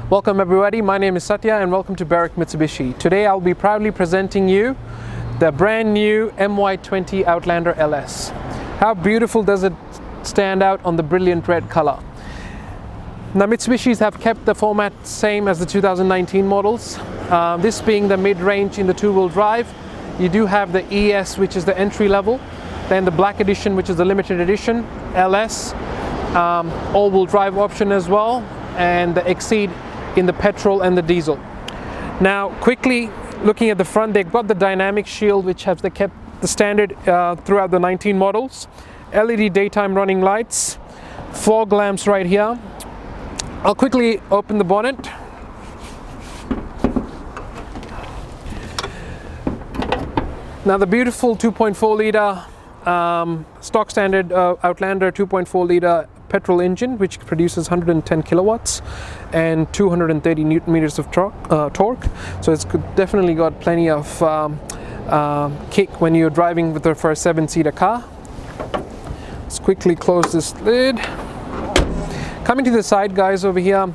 Welcome everybody, my name is Satya and welcome to Barrick Mitsubishi. Today I'll be proudly presenting you the brand new MY20 Outlander LS. How beautiful does it stand out on the brilliant red color? Now Mitsubishis have kept the format same as the 2019 models. This being the mid-range in the two-wheel drive. You do have the ES, which is the entry level, then the Black Edition, which is the limited edition, LS, all-wheel drive option as well, and the Exceed in the petrol and the diesel. Now quickly looking at the front, they've got the dynamic shield, which have they kept the standard throughout the 19 models. LED daytime running lights, fog lamps right here. I'll quickly open the bonnet. Now the beautiful 2.4 liter stock standard Outlander 2.4 liter petrol engine, which produces 110 kilowatts and 230 newton meters of torque. So it's definitely got plenty of kick when you're driving for a 7-seater car. Let's quickly close this lid. Coming to the side, guys, over here,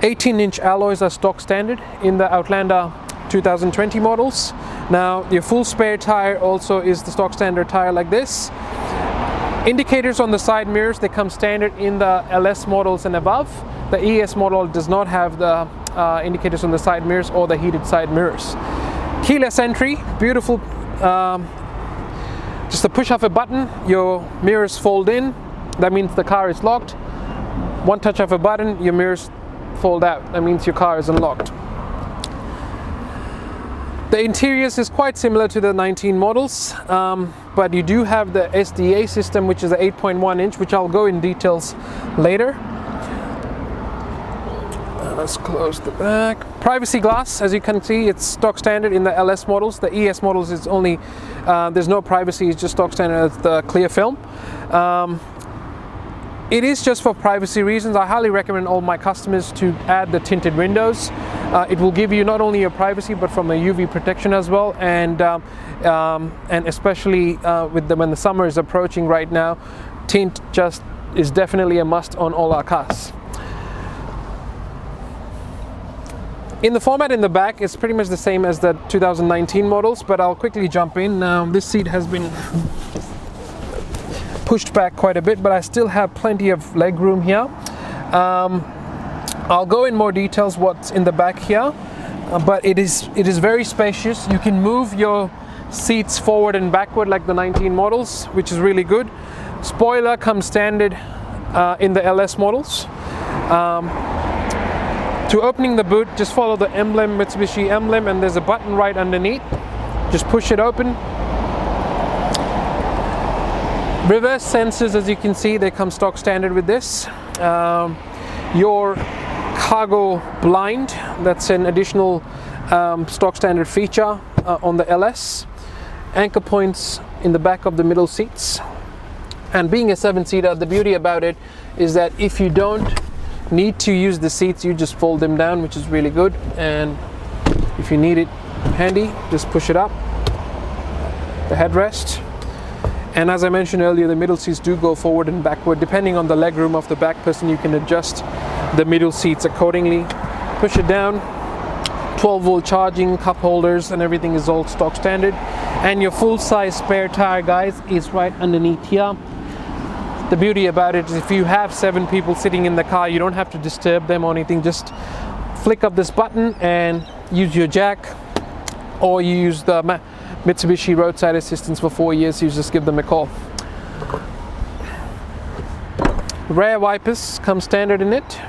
18-inch alloys are stock standard in the Outlander 2020 models. Now your full spare tire also is the stock standard tire like this. Indicators on the side mirrors, they come standard in the LS models and above. The ES model does not have the indicators on the side mirrors or the heated side mirrors. Keyless entry, beautiful. Just a push of a button, your mirrors fold in. That means the car is locked. One touch of a button, your mirrors fold out. That means your car is unlocked. The interiors is quite similar to the 19 models, but you do have the SDA system, which is the 8.1 inch, which I'll go in details later. Let's close the back. Privacy glass, as you can see, it's stock standard in the LS models. The ES models is only, there's no privacy, it's just stock standard as the clear film. It is just for privacy reasons. I highly recommend all my customers to add the tinted windows. It will give you not only your privacy, but from a UV protection as well, and especially when the summer is approaching right now, tint just is definitely a must on all our cars. In the format in the back, it's pretty much the same as the 2019 models, but I'll quickly jump in. Now this seat has been pushed back quite a bit, but I still have plenty of leg room here. I'll go in more details what's in the back here, but it is very spacious. You can move your seats forward and backward like the 19 models, which is really good. Spoiler comes standard in the LS models. To opening the boot, just follow the emblem, Mitsubishi emblem, and there's a button right underneath. Just push it open. Reverse sensors, as you can see, they come stock standard with this. Your cargo blind, that's an additional stock standard feature on the LS. Anchor points in the back of the middle seats. And being a 7-seater, the beauty about it is that if you don't need to use the seats, you just fold them down, which is really good. And if you need it handy, just push it up. The headrest. And as I mentioned earlier, the middle seats do go forward and backward. Depending on the leg room of the back person, you can adjust the middle seats accordingly. Push it down. 12-volt charging, cup holders, and everything is all stock standard. And your full-size spare tire, guys, is right underneath here. The beauty about it is if you have 7 people sitting in the car, you don't have to disturb them or anything. Just flick up this button and use your jack, or you use the Mitsubishi roadside assistance for 4 years. You just give them a call. Rear wipers come standard in it.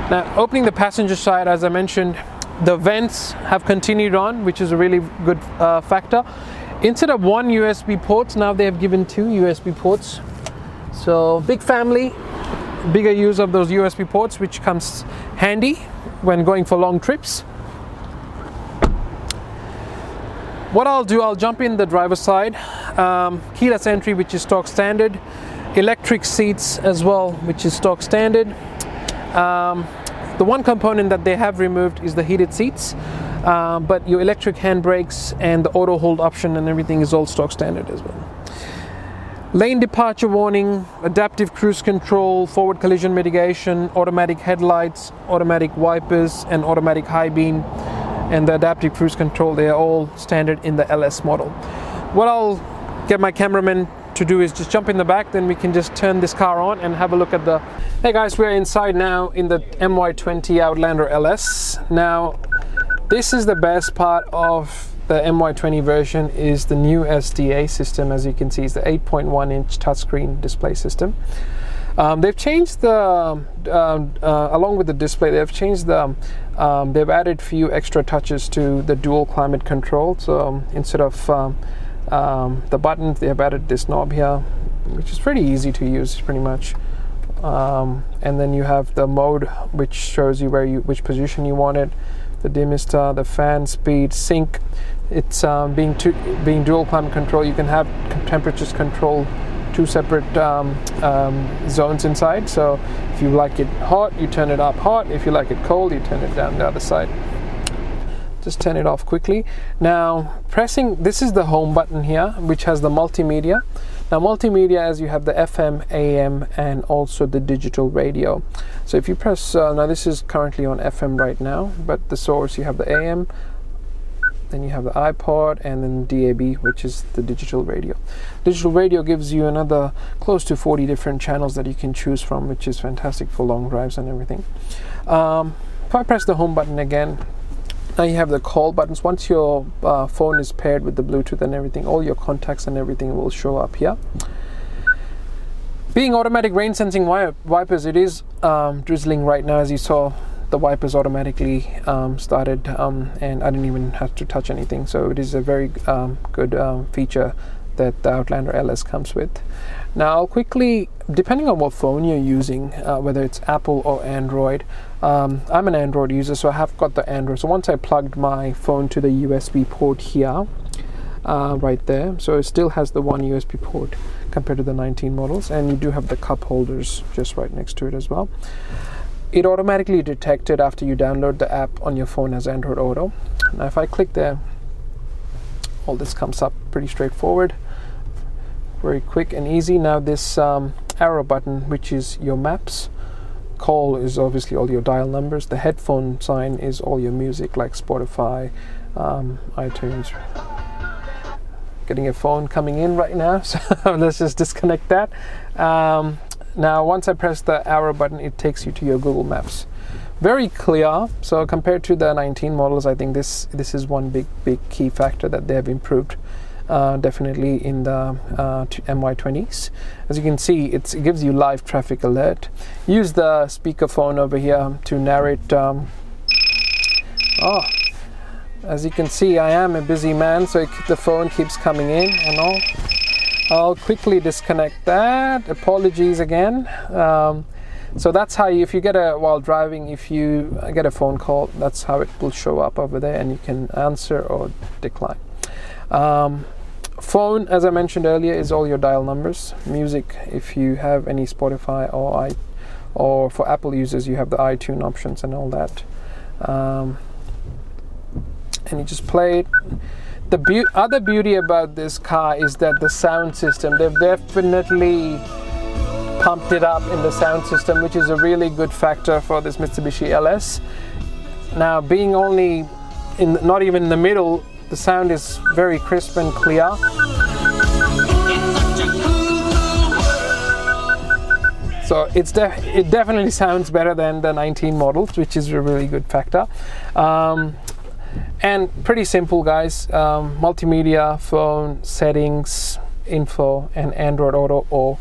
Now opening the passenger side, as I mentioned, the vents have continued on, which is a really good factor. Instead of 1 USB port, now they have given 2 USB ports. So big family, bigger use of those USB ports, which comes handy when going for long trips. What I'll do, I'll jump in the driver's side. Keyless entry, which is stock standard. Electric seats as well, which is stock standard. The one component that they have removed is the heated seats. But your electric handbrakes and the auto hold option and everything is all stock standard as well. Lane departure warning, adaptive cruise control, forward collision mitigation, automatic headlights, automatic wipers, and automatic high beam, and the adaptive cruise control, they are all standard in the LS model. What I'll get my cameraman to do is just jump in the back, then we can just turn this car on and have a look at the... Hey guys, we're inside now in the MY20 Outlander LS. Now, this is the best part of the MY20 version, is the new SDA system. As you can see, it's the 8.1-inch touchscreen display system. They've changed the, along with the display, they've changed the, they've added few extra touches to the dual climate control. So instead of the buttons, they have added this knob here, which is pretty easy to use, pretty much. And then you have the mode, which shows you which position you want it. The dimmister, the fan speed, sync. It's being dual climate control. You can have temperatures control, two separate zones inside. So if you like it hot, you turn it up hot. If you like it cold, you turn it down the other side. Just turn it off quickly. Now pressing, this is the home button here, which has the multimedia. Now multimedia, as you have the FM, AM, and also the digital radio. So if you press, now this is currently on FM right now, but the source, you have the AM, then you have the iPod, and then DAB, which is the digital radio. Digital radio gives you another close to 40 different channels that you can choose from, which is fantastic for long drives and everything. If I press the home button again, now you have the call buttons. Once your phone is paired with the Bluetooth and everything, all your contacts and everything will show up here. Being automatic rain sensing wipers, it is drizzling right now. As you saw, the wipers automatically started, and I didn't even have to touch anything. So it is a very good feature that the Outlander LS comes with. Now I'll quickly, depending on what phone you're using, whether it's Apple or Android, I'm an Android user, so I have got the Android. So once I plugged my phone to the USB port here, right there, so it still has the one USB port compared to the 19 models, and you do have the cup holders just right next to it as well. It automatically detected after you download the app on your phone as Android Auto. Now if I click there, all this comes up pretty straightforward, very quick and easy. Now this arrow button, which is your maps, call is obviously all your dial numbers, the headphone sign is all your music like Spotify, iTunes. Getting a phone coming in right now, so let's just disconnect that. Now once I press the arrow button, it takes you to your Google Maps. Very clear. So compared to the 19 models, I think this is one big key factor that they have improved, definitely in the MY20s. As you can see, it gives you live traffic alert. Use the speakerphone over here to narrate. As you can see, I am a busy man, so the phone keeps coming in and all. I'll quickly disconnect that. Apologies again. So that's how if you get while driving, if you get a phone call, that's how it will show up over there, and you can answer or decline. Phone, as I mentioned earlier, is all your dial numbers. Music, if you have any Spotify or for Apple users, you have the iTunes options and all that. And you just play it. The other beauty about this car is that the sound system, they've definitely pumped it up in the sound system, which is a really good factor for this Mitsubishi LS. Now, being only not even in the middle, the sound is very crisp and clear. So it definitely sounds better than the 19 models, which is a really good factor. And pretty simple, guys. Multimedia, phone, settings, info, and Android Auto or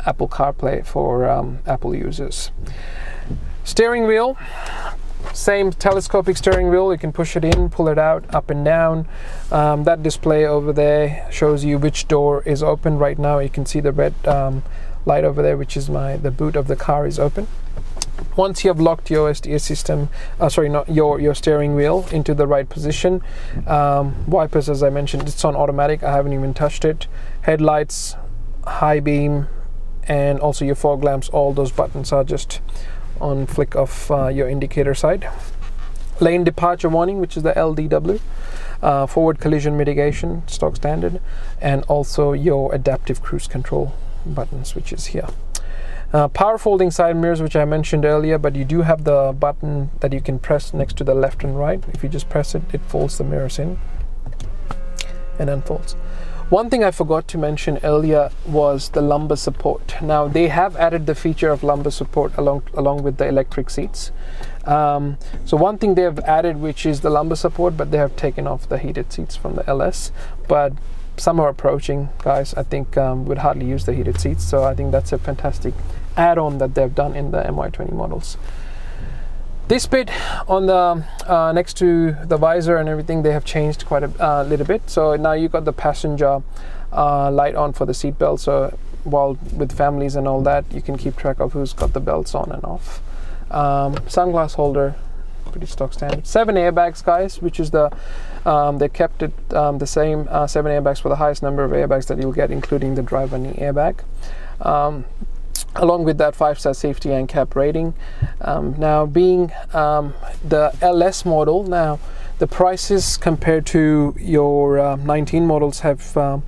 Apple CarPlay for Apple users. Steering wheel, same telescopic steering wheel. You can push it in, pull it out, up and down. That display over there shows you which door is open right now. You can see the red light over there, which is the boot of the car is open. Once you have locked your SDA system, your steering wheel into the right position, wipers, as I mentioned, it's on automatic. I haven't even touched it. Headlights, high beam, and also your fog lamps, all those buttons are just on flick of your indicator side. Lane departure warning, which is the LDW. forward collision mitigation, stock standard, and also your adaptive cruise control buttons, which is here. Power folding side mirrors, which I mentioned earlier, but you do have the button that you can press next to the left and right. If you just press it, it folds the mirrors in and unfolds. One thing I forgot to mention earlier was the lumbar support. Now they have added the feature of lumbar support along with the electric seats. So one thing they have added, which is the lumbar support, but they have taken off the heated seats from the LS. But summer approaching, guys, I think would hardly use the heated seats. So I think that's a fantastic add-on that they've done in the MY20 models. This bit on the next to the visor and everything, they have changed quite a little bit. So now you got the passenger light on for the seat belt. So while with families and all that, you can keep track of who's got the belts on and off. Sunglass holder, pretty stock standard. 7 airbags, guys, which is the they kept it the same 7 airbags for the highest number of airbags that you'll get, including the driver knee airbag. Along with that 5-star safety and cap rating. Now being the LS model, now the prices compared to your 19 models have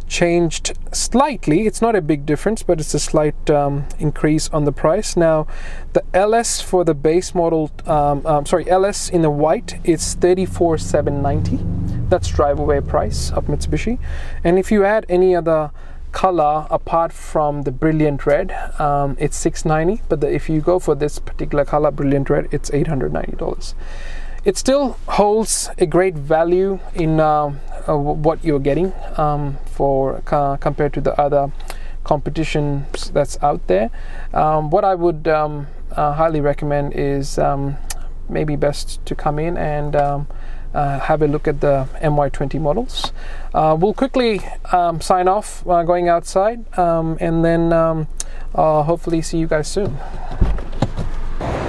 changed slightly. It's not a big difference, but it's a slight increase on the price. Now the LS for the base model, LS in the white, it's $34,790. That's drive away price of Mitsubishi. And if you add any other color apart from the brilliant red, it's $690, but if you go for this particular color, brilliant red, it's $890. It still holds a great value in what you're getting compared to the other competitions that's out there. What I would highly recommend is maybe best to come in and have a look at the MY20 models. We'll quickly sign off going outside, and then hopefully see you guys soon.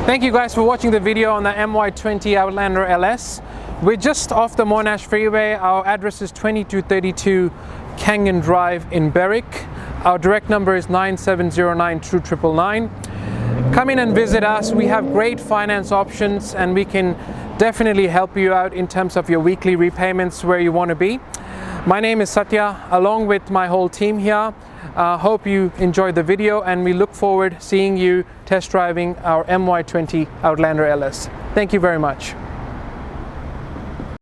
Thank you guys for watching the video on the MY20 Outlander LS. We're just off the Monash Freeway. Our address is 2232 Kangan Drive in Berwick. Our direct number is 9709-999. Come in and visit us. We have great finance options, and we can definitely help you out in terms of your weekly repayments where you want to be. My name is Satya, along with my whole team here. Hope you enjoyed the video, and we look forward seeing you test driving our MY20 Outlander LS. Thank you very much.